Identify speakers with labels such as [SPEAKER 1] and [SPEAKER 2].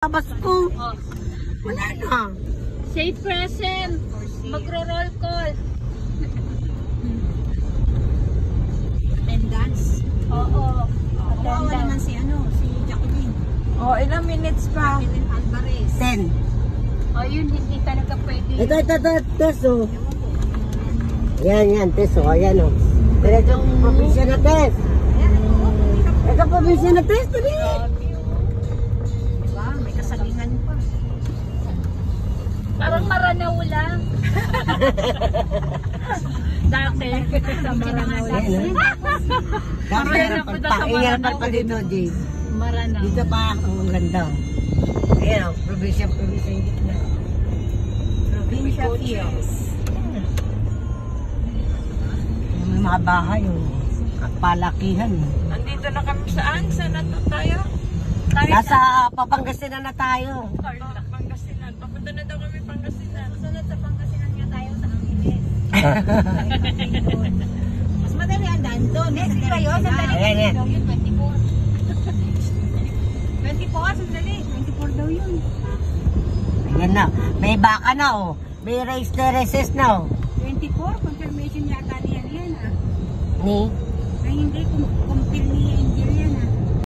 [SPEAKER 1] Labas ko.
[SPEAKER 2] Oh.
[SPEAKER 1] Wala na.
[SPEAKER 2] Say present. Magro-roll call.
[SPEAKER 3] Attendance.
[SPEAKER 2] Oo.
[SPEAKER 3] Kawawa naman si Jacqueline.
[SPEAKER 4] Oh, ilang minutes pa?
[SPEAKER 3] Jacqueline Alvarez.
[SPEAKER 1] 10.
[SPEAKER 2] Oh, yun, hindi talaga pwede.
[SPEAKER 1] Ito, Teso. Yan, Teso. Ayan o. Ito, probinsya na Tes. Ito, probinsya na Tes. Dali.
[SPEAKER 3] Diba? May kasalingan pa.
[SPEAKER 2] Parang Maranao lang. Dati. Sa Maranao lang.
[SPEAKER 1] Pag-ingatan pa dito, Jay.
[SPEAKER 2] Maranao.
[SPEAKER 1] Dito pa, ang ganda. Ayan o, probinsya yung gitna.
[SPEAKER 3] Provincia Fields.
[SPEAKER 1] May mga bahay o. At palakihan.
[SPEAKER 4] Nandito na kami saan? Saan na tayo?
[SPEAKER 1] Nasa Papangasinan na tayo.
[SPEAKER 4] Pangasinan. Papunta na daw kami Pangasinan.
[SPEAKER 3] Susunod sa Pangasinan nga tayo sa Angeles. Mas madali ang daan doon. Next kayo, sandali.
[SPEAKER 1] Ayan.
[SPEAKER 3] Daw yun, 24. 24, sandali. 24 daw yun.
[SPEAKER 1] Ayan na. May baka na o. May race terraces na o.
[SPEAKER 3] 24, confirmation yata niya yan ah.
[SPEAKER 1] Ni?
[SPEAKER 3] Ay hindi, kumpil niya